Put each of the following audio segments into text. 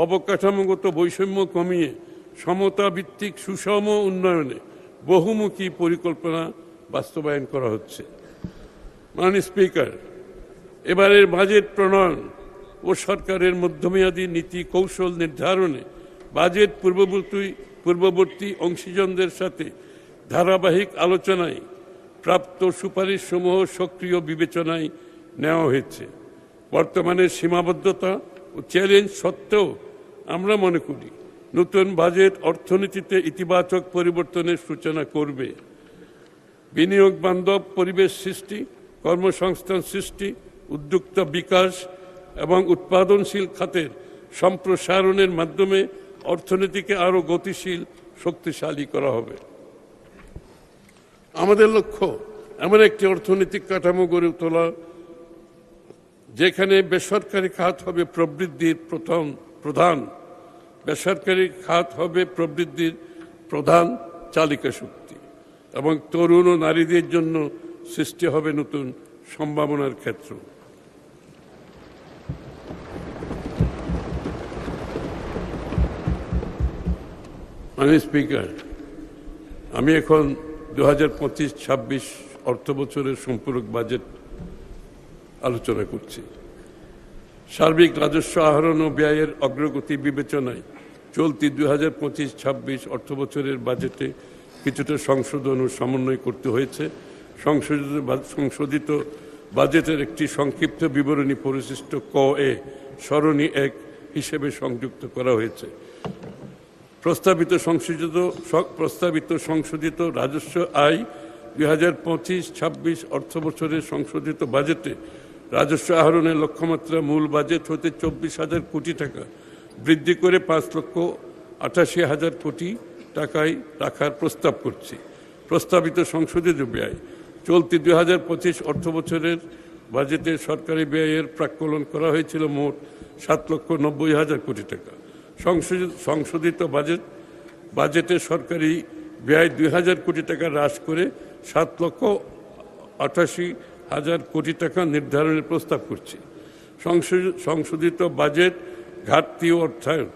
অবকাঠামোগত বৈষম্য কমিয়ে সমতা ভিত্তিক সুষম উন্নয়নে বহুমুখী পরিকল্পনা বাস্তবায়ন করা হচ্ছে। মাননীয় স্পিকার, এবারের বাজেট প্রণয়ন ও সরকারের মধ্যমেয়াদী নীতি কৌশল নির্ধারণে বাজেট পূর্ববর্তী অংশীজনদের সাথে ধারাবাহিক আলোচনায় প্রাপ্ত সুপারিশসমূহ সক্রিয় বিবেচনায় নেওয়া হয়েছে। বর্তমানে সীমাবদ্ধতা ও চ্যালেঞ্জ সত্ত্বেও আমরা মনে করি নতুন বাজেট অর্থনীতিতে ইতিবাচক পরিবর্তনের সূচনা করবে। বিনিয়োগ বান্ধব পরিবেশ সৃষ্টি, কর্মসংস্থান সৃষ্টি, উদ্যোক্তা বিকাশ এবং উৎপাদনশীল খাতের সম্প্রসারণের মাধ্যমে অর্থনীতিকে আরও গতিশীল শক্তিশালী করা হবে। আমাদের লক্ষ্য এমন একটি অর্থনৈতিক কাঠামো গড়ে তোলা যেখানে বেসরকারি খাত হবে প্রবৃদ্ধির প্রধান চালিকা শক্তি এবং তরুণ ও নারীদের জন্য সৃষ্টি হবে নতুন সম্ভাবনার ক্ষেত্র। মাননীয় স্পিকার, আমি এখন 2025-26 অর্থ বছরের সম্পূরক বাজেট আলোচনা করছি। সার্বিক রাজস্ব আহরণ ও ব্যয়ের অগ্রগতি বিবেচনায় চলতি 2025-26 অর্থ বছরের বাজেটে কিছুটা সংশোধন ও সমন্বয় করতে হয়েছে। সংশোধিত বাজেটের একটি সংক্ষিপ্ত বিবরণী পরিশিষ্ট ক এ সরণি 1 হিসেবে সংযুক্ত করা হয়েছে। প্রস্তাবিত সংশোধিত রাজস্ব আয় 2025-26 অর্থ বছরের সংশোধিত বাজেটে রাজস্ব আহরণের লক্ষ্যমাত্রা মূল বাজেট হতে 24,000 কোটি টাকা বৃদ্ধি করে 5,88,000 কোটি টাকায় রাখার প্রস্তাব করছি। প্রস্তাবিত সংশোধিত ব্যয় চলতি 2025 অর্থ বছরের বাজেটে সরকারি ব্যয়ের প্রাক্কলন করা হয়েছিল মোট 7,90,000 কোটি টাকা। সংশোধিত বাজেটে সরকারি ব্যয় 2,000 কোটি টাকা হ্রাস করে 7,88,000 কোটি টাকা নির্ধারণের প্রস্তাব করছি। সংশোধিত বাজেট ঘাটতি ও অর্থায়ন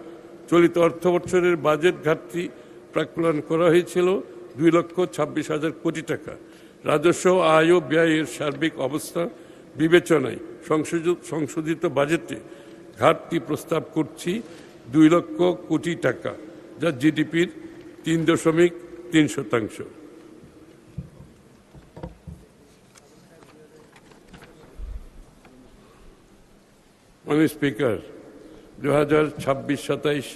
চলিত অর্থ বছরের বাজেট ঘাটতি প্রাক্কলন করা হয়েছিল 2,26,000 কোটি টাকা। রাজস্ব আয় ও ব্যয়ের সার্বিক অবস্থা বিবেচনায় সংশোধিত বাজেটে ঘাটতি প্রস্তাব করছি 2 লক্ষ কোটি টাকা, যা জিডিপির 3.3%। মাননীয় স্পিকার, 2026-27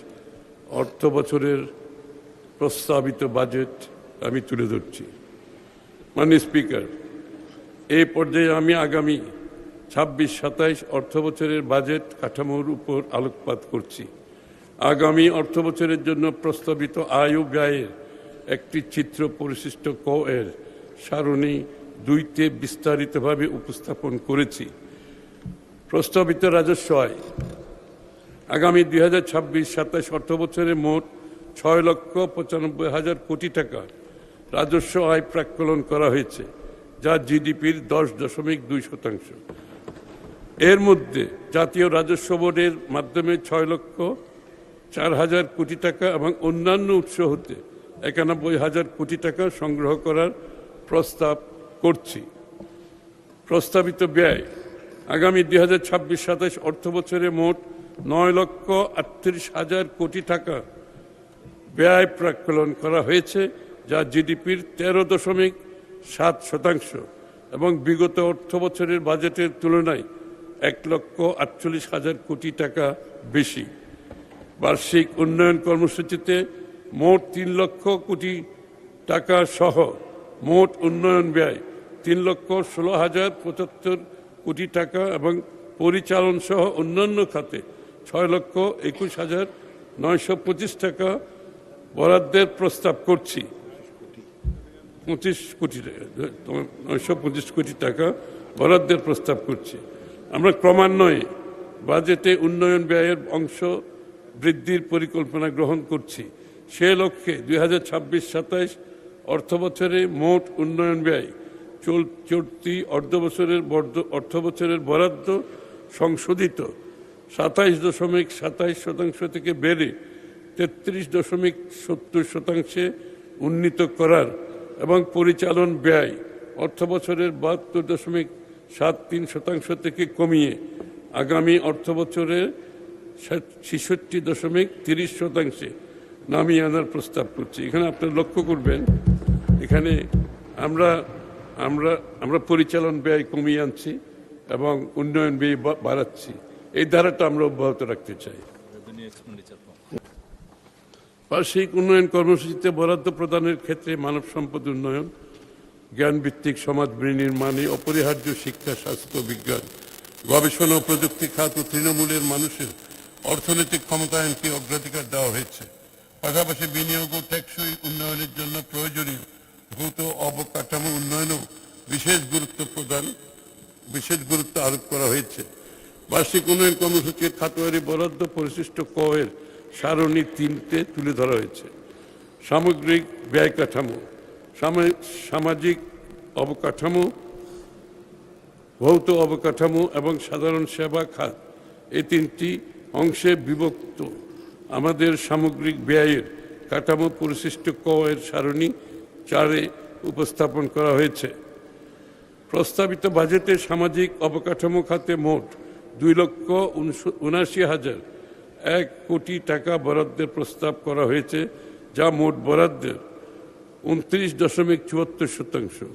অর্থ বছরের প্রস্তাবিত বাজেট আমি তুলে ধরছি। মাননীয় স্পিকার, এই পর্যায়ে আমি আগামী 26-27 অর্থ বছরের বাজেট কাঠামোর উপর আলোকপাত করছি। আগামী অর্থ বছরের জন্য প্রস্তাবিত আয় ও ব্যয়ের একটি চিত্র পরিশিষ্ট ক এর সারণী 2-তে বিস্তারিতভাবে উপস্থাপন করেছি। প্রস্তাবিত রাজস্ব আয় আগামী 2026-27 অর্থ বছরে মোট 6,95,000 কোটি টাকা রাজস্ব আয় প্রাক্কলন করা হয়েছে, যা জিডিপির 10.2%। এর মধ্যে জাতীয় রাজস্ব বোর্ডের মাধ্যমে 6,04,000 কোটি টাকা এবং অন্যান্য উৎস হতে 91,000 কোটি টাকা সংগ্রহ করার প্রস্তাব করছি। প্রস্তাবিত ব্যয় আগামী 2026-27 অর্থ বছরে মোট 9,38,000 কোটি টাকা ব্যয় প্রাক্কলন করা হয়েছে, যা জিডিপির 13.7% এবং বিগত অর্থ বছরের বাজেটের তুলনায় 1,48,000 কোটি টাকা বেশি। বার্ষিক উন্নয়ন কর্মসূচিতে মোট 3 লক্ষ কোটি টাকা সহ মোট উন্নয়ন ব্যয় 3,16,075 কোটি টাকা এবং পরিচালন সহ অন্যান্য খাতে 6,21,925 টাকা বরাদ্দের প্রস্তাব করছি। 925 কোটি টাকা বরাদ্দের প্রস্তাব করছি। আমরা ক্রমান্বয়ে বাজেটে উন্নয়ন ব্যয়ের অংশ বৃদ্ধির পরিকল্পনা গ্রহণ করছি। সে লক্ষ্যে 2026-27 অর্থ বছরে মোট উন্নয়ন ব্যয় চলতি অর্থ বছরের বরাদ্দ সংশোধিত 27.27% থেকে বেড়ে 33.70% উন্নীত করার এবং পরিচালন ব্যয় অর্থবছরের 72.73% থেকে কমিয়ে আগামী অর্থবছরে 66.30% নামিয়ে আনার প্রস্তাব করছি। এখানে আপনারা লক্ষ্য করবেন, এখানে আমরা পরিচালন ব্যয় কমিয়ে আনছি এবং উন্নয়ন ব্যয় বাড়াচ্ছি। এই ধারাটা আমরা অব্যাহত রাখতে চাই। বার্ষিক উন্নয়ন কর্মসূচিতে বরাদ্দ প্রদানের ক্ষেত্রে মানব সম্পদ উন্নয়ন, জ্ঞানভিত্তিক সমাজ বিনির্মাণে অপরিহার্য শিক্ষা, স্বাস্থ্য, বিজ্ঞান, গবেষণা ও প্রযুক্তি খাত ও তৃণমূলের মানুষের অর্থনৈতিক ক্ষমতায়নকে অগ্রাধিকার দেওয়া হয়েছে। পাশাপাশি বিনিয়োগ ও টেকসই উন্নয়নের জন্য প্রয়োজনীয় ভৌত অবকাঠামো উন্নয়নেও বিশেষ গুরুত্ব আরোপ করা হয়েছে। বার্ষিক উন্নয়ন কর্মসূচির খাতওয়ারি বরাদ্দ পরিশিষ্ট ক এর সারণী 3টে তুলে ধরা হয়েছে। সামগ্রিক ব্যয় কাঠামো, সামাজিক অবকাঠামো, ভৌত অবকাঠামো এবং সাধারণ সেবা খাত, এই 3টি অংশে বিভক্ত আমাদের সামগ্রিক ব্যয়ের কাঠামো পরিশিষ্ট ক এর সারণী 4-এ উপস্থাপন করা হয়েছে। প্রস্তাবিত বাজেটে সামাজিক অবকাঠামো খাতে মোট 2,79,001 কোটি টাকা বরাদ্দের প্রস্তাব করা হয়েছে, যা মোট বরাদ্দের 29.74%।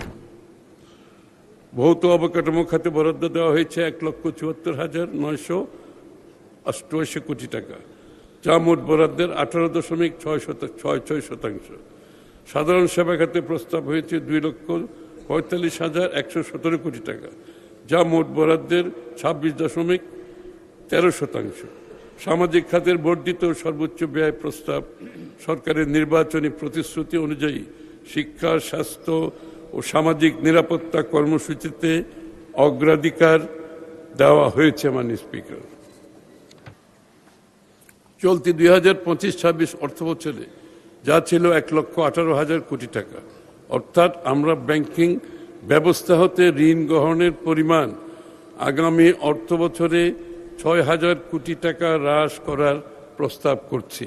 ভৌত অবকাঠামো খাতে বরাদ্দ দেওয়া হয়েছে 1,74,988 কোটি টাকা, যা মোট বরাদ্দের 18.66%। সাধারণ সেবা খাতে প্রস্তাব হয়েছে 2,45,117 কোটি টাকা, যা মোট বরাদ্দের 26.13%। সামাজিক খাতের বর্ধিত সর্বোচ্চ ব্যয় প্রস্তাব সরকারের নির্বাচনী প্রতিশ্রুতি অনুযায়ী শিক্ষা, স্বাস্থ্য ও সামাজিক নিরাপত্তা কর্মসূচিতে অগ্রাধিকার দেওয়া হয়েছে। মাননীয় স্পিকার, চলতি 2025-26 অর্থবছরে যা ছিল 1,18,000 কোটি টাকা, অর্থাৎ আমরা ব্যাংকিং ব্যবস্থা হতে ঋণ গ্রহণের পরিমাণ আগামী অর্থবছরে 6,000 কোটি টাকা হ্রাস করার প্রস্তাব করছি।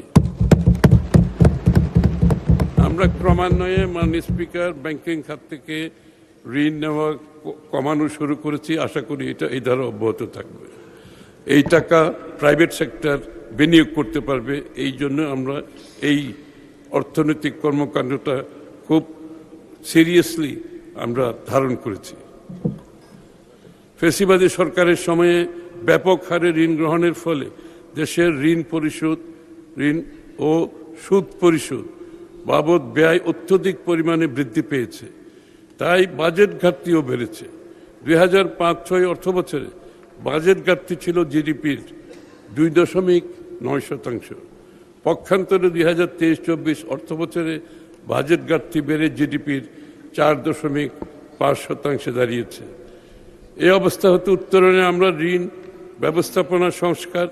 আমরা ক্রমান্বয়ে মাননীয় স্পিকার ব্যাংকিং খাত থেকে ঋণ নেওয়া কমানো শুরু করেছি। আশা করি এই ধারা অব্যাহত থাকবে। এই টাকা প্রাইভেট সেক্টর বিনিয়োগ করতে পারবে, এই জন্য আমরা এই অর্থনৈতিক কর্মকাণ্ডটা খুব সিরিয়াসলি আমরা ধারণ করেছি। ফ্যাসিবাদী সরকারের সময়ে ব্যাপক হারে ঋণ গ্রহণের ফলে দেশের ঋণ ও সুদ পরিশোধ বাবদ ব্যয় অত্যধিক পরিমাণে বৃদ্ধি পেয়েছে, তাই বাজেট ঘাটতিও বেড়েছে। 2005-06 অর্থবছরে বাজেট ঘাটতি ছিল জিডিপির 2.9%। পক্ষান্তরে 2023-24 অর্থবছরে বাজেট ঘাটতি বেড়ে জিডিপির 4.5% দাঁড়িয়েছে। এই অবস্থা হতে উত্তরণে আমরা ঋণ ব্যবস্থাপনা সংস্কার,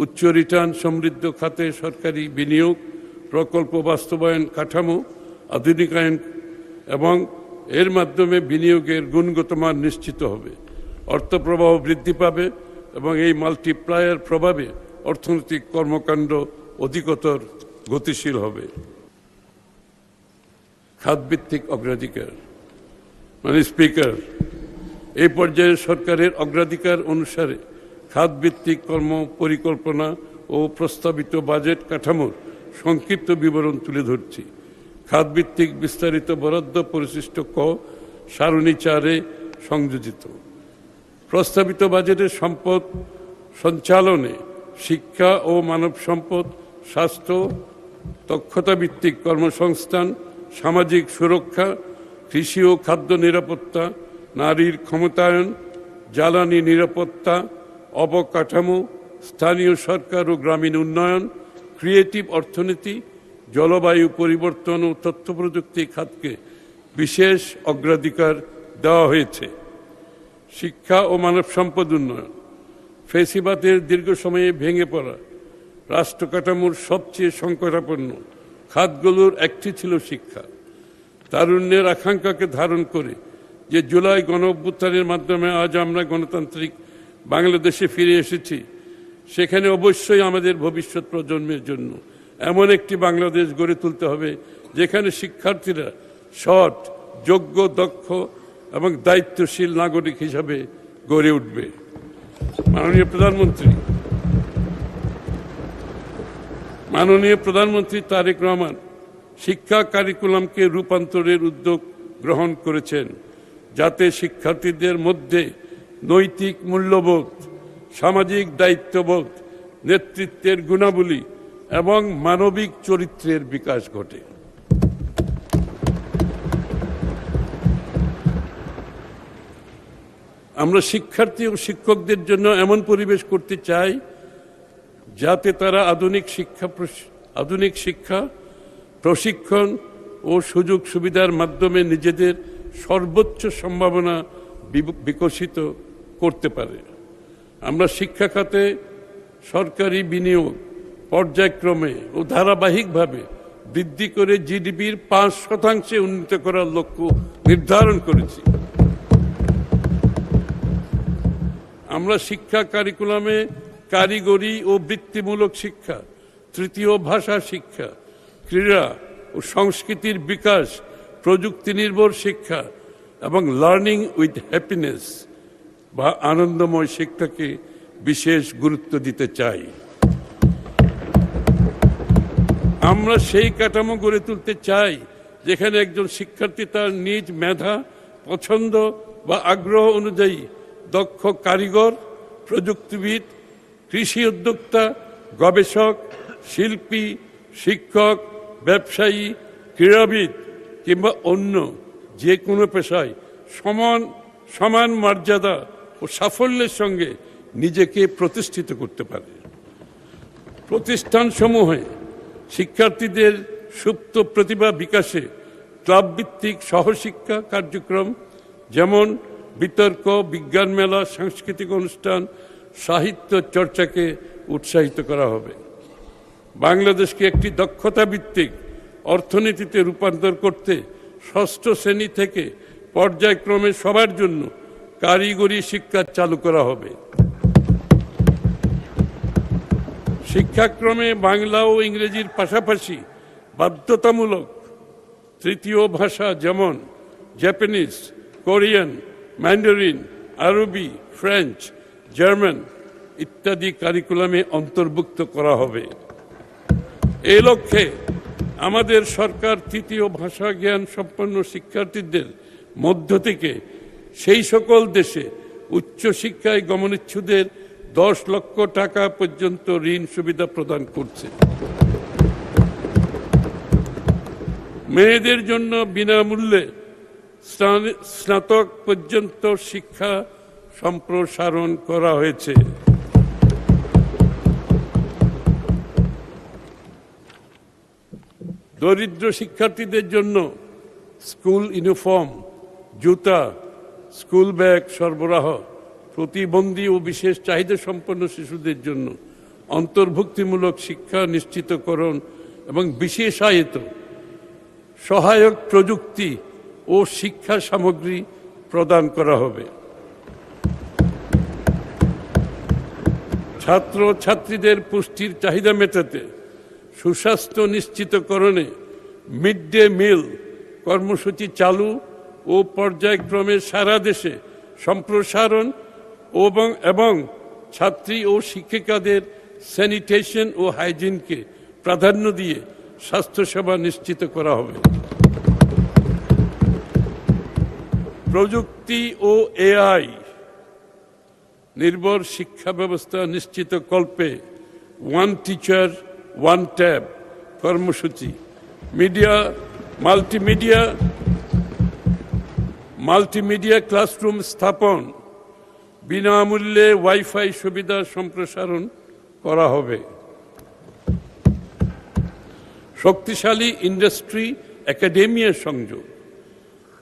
উচ্চ রিটার্ন সমৃদ্ধ খাতে সরকারি বিনিয়োগ, প্রকল্প বাস্তবায়ন কাঠামো আধুনিকায়ন এবং এর মাধ্যমে বিনিয়োগের গুণগত মান নিশ্চিত হবে, অর্থপ্রবাহ বৃদ্ধি পাবে এবং এই মাল্টিপ্লায়ার প্রভাবে অর্থনৈতিক কর্মকাণ্ড অধিকতর গতিশীল হবে। খাতভিত্তিক অগ্রাধিকার। মাননীয় স্পিকার, এই পর্যায়ে সরকারের অগ্রাধিকার অনুসারে খাতভিত্তিক কর্ম পরিকল্পনা ও প্রস্তাবিত বাজেট কাঠামোর সংক্ষিপ্ত বিবরণ তুলে ধরছি। খাতভিত্তিক বিস্তারিত বরাদ্দ পরিশিষ্ট ক সারণী 4-এ সংযোজিত। প্রস্তাবিত বাজেটের সম্পদ সঞ্চালনে শিক্ষা ও মানব সম্পদ, স্বাস্থ্য, দক্ষতাভিত্তিক কর্মসংস্থান, সামাজিক সুরক্ষা, কৃষি ও খাদ্য নিরাপত্তা, নারীর ক্ষমতায়ন, জ্বালানি নিরাপত্তা, অবকাঠামো, স্থানীয় সরকার ও গ্রামীণ উন্নয়ন, ক্রিয়েটিভ অর্থনীতি, জলবায়ু পরিবর্তন ও তথ্য প্রযুক্তি খাতকে বিশেষ অগ্রাধিকার দেওয়া হয়েছে। শিক্ষা ও মানব সম্পদ উন্নয়ন। ফ্যাসিবাদের দীর্ঘ সময়ে ভেঙে পড়া রাষ্ট্র কাঠামোর সবচেয়ে সংকটাপন্ন খাতগুলোর একটি ছিল শিক্ষা। তারুণ্যের আকাঙ্ক্ষাকে ধারণ করে যে জুলাই গণ অভ্যুত্থানের মাধ্যমে আজ আমরা গণতান্ত্রিক বাংলাদেশে ফিরে এসেছি, সেখানে অবশ্যই আমাদের ভবিষ্যৎ প্রজন্মের জন্য এমন একটি বাংলাদেশ গড়ে তুলতে হবে যেখানে শিক্ষার্থীরা সৎ, যোগ্য, দক্ষ এবং দায়িত্বশীল নাগরিক হিসাবে গড়ে উঠবে। মাননীয় প্রধানমন্ত্রী তারেক রহমান শিক্ষা কারিকুলামকে রূপান্তরের উদ্যোগ গ্রহণ করেছেন, যাতে শিক্ষার্থীদের মধ্যে নৈতিক মূল্যবোধ, সামাজিক দায়িত্ববোধ, নেতৃত্বের গুণাবলী এবং মানবিক চরিত্রের বিকাশ ঘটে। আমরা শিক্ষার্থী ও শিক্ষকদের জন্য এমন পরিবেশ করতে চাই যাতে তারা আধুনিক শিক্ষা, প্রশিক্ষণ ও সুযোগ সুবিধার মাধ্যমে নিজেদের সর্বোচ্চ সম্ভাবনা বিকশিত করতে পারে। আমরা শিক্ষা খাতে সরকারি বিনিয়োগ পর্যায়ক্রমে ও ধারাবাহিকভাবে বৃদ্ধি করে জিডিপির 5% উন্নীত করার লক্ষ্য নির্ধারণ করেছি। আমরা শিক্ষা কারিকুলামে কারিগরি ও বৃত্তিমূলক শিক্ষা, তৃতীয় ভাষা শিক্ষা, ক্রীড়া ও সংস্কৃতির বিকাশ, প্রযুক্তি নির্ভর শিক্ষা এবং লার্নিং উইথ হ্যাপিনেস বা আনন্দময় শিক্ষাকে বিশেষ গুরুত্ব দিতে চাই। আমরা সেই কাঠামো গড়ে তুলতে চাই যেখানে একজন শিক্ষার্থী তার নিজ মেধা, পছন্দ বা আগ্রহ অনুযায়ী দক্ষ কারিগর, প্রযুক্তিবিদ, কৃষি উদ্যোক্তা, গবেষক, শিল্পী, শিক্ষক, ব্যবসায়ী, ক্রীড়াবিদ কিংবা অন্য যে কোনো পেশায় সমান মর্যাদা ও সাফল্যের সঙ্গে নিজেকে প্রতিষ্ঠিত করতে পারে। প্রতিষ্ঠানসমূহে শিক্ষার্থীদের সুপ্ত প্রতিভা বিকাশে ক্লাবভিত্তিক সহশিক্ষা কার্যক্রম যেমন বিতর্ক, বিজ্ঞান মেলা, সাংস্কৃতিক অনুষ্ঠান, সাহিত্য চর্চাকে উৎসাহিত করা হবে। বাংলাদেশকে একটি দক্ষতা ভিত্তিক অর্থনীতিতে রূপান্তর করতে ষষ্ঠ শ্রেণী থেকে পর্যায়ক্রমে সবার জন্য কারিগরি শিক্ষা চালু করা হবে। শিক্ষাক্রমে বাংলা ও ইংরেজির পাশাপাশি বাধ্যতামূলক তৃতীয় ভাষা যেমন জাপানিজ, কোরিয়ান, ম্যান্ডারিন, আরবি, ফ্রেঞ্চ, জার্মান ইত্যাদি কারিকুলামে অন্তর্ভুক্ত করা হবে। এই লক্ষ্যে আমাদের সরকার তৃতীয় ভাষা জ্ঞান সম্পন্ন শিক্ষার্থীদের মধ্য থেকে সেই সকল দেশে উচ্চশিক্ষায় গমনেচ্ছুদের 10 লক্ষ টাকা পর্যন্ত ঋণ সুবিধা প্রদান করছে। মেয়েদের জন্য বিনামূল্যে স্নাতক পর্যন্ত শিক্ষা সম্প্রসারণ করা হয়েছে। দরিদ্র শিক্ষার্থীদের জন্য স্কুল ইউনিফর্ম, জুতা, স্কুল ব্যাগ সরবরাহ, প্রতিবন্ধী ও বিশেষ চাহিদা সম্পন্ন শিশুদের জন্য অন্তর্ভুক্তিমূলক শিক্ষা নিশ্চিতকরণ এবং বিশেষায়িত সহায়ক প্রযুক্তি ও শিক্ষা সামগ্রী প্রদান করা হবে। ছাত্র ছাত্রীদের পুষ্টির চাহিদা মেটাতে সুস্বাস্থ্য নিশ্চিতকরণে মিড ডে মিল কর্মসূচি চালু ও পর্যায়ক্রমে সারা দেশে সম্প্রসারণ এবং ছাত্রী ও শিক্ষিকাদের স্যানিটেশন ও হাইজিনকে প্রাধান্য দিয়ে স্বাস্থ্যসেবা নিশ্চিত করা হবে। প্রযুক্তি ও এআই নির্ভর শিক্ষা ব্যবস্থা নিশ্চিত কল্পে ওয়ান টিচার ওয়ান ট্যাব কর্মসূচি, মাল্টিমিডিয়া ক্লাসরুম স্থাপন, বিনামূল্যে ওয়াইফাই সুবিধা সম্প্রসারণ করা হবে। শক্তিশালী ইন্ডাস্ট্রি একাডেমিয়া সংযোগ,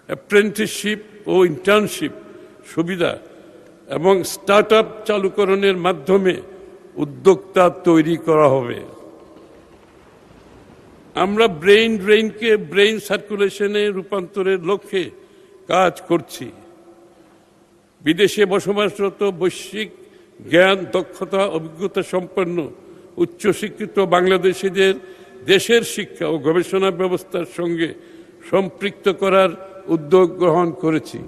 অ্যাপ্রেন্টিসশিপ ও ইন্টার্নশিপ সুবিধা এবং স্টার্টআপ চালুকরণের মাধ্যমে উদ্যোক্তা তৈরি করা হবে। আমরা ব্রেইন ড্রেইনকে ব্রেইন সার্কুলেশনে রূপান্তরের লক্ষ্যে কাজ করছি। বিদেশে বসবাসরত বৈশ্বিক জ্ঞান, দক্ষতা, অভিজ্ঞতা সম্পন্ন উচ্চশিক্ষিত বাংলাদেশিদের দেশের শিক্ষা ও গবেষণা ব্যবস্থার সঙ্গে সম্পৃক্ত করার উদ্যোগ গ্রহণ করেছি।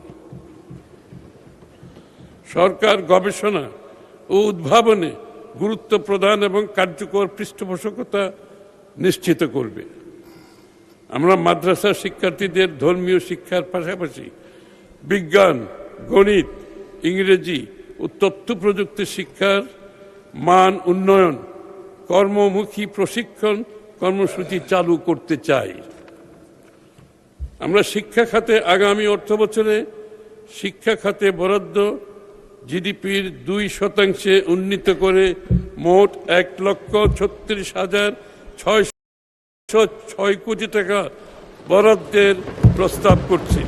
সরকার গবেষণা ও উদ্ভাবনে গুরুত্ব প্রদান এবং কার্যকর পৃষ্ঠপোষকতা নিশ্চিত করবে। আমরা মাদ্রাসা শিক্ষার্থীদের ধর্মীয় শিক্ষার পাশাপাশি বিজ্ঞান, গণিত, ইংরেজি ও তথ্য প্রযুক্তি শিক্ষার মান উন্নয়ন, কর্মমুখী প্রশিক্ষণ কর্মসূচি চালু করতে চাই। আমরা শিক্ষা খাতে আগামী অর্থবছরে শিক্ষা খাতে বরাদ্দ জিডিপির 2% উন্নীত করে মোট 1,36,606 কোটি টাকা বরাদ্দের প্রস্তাব করছি।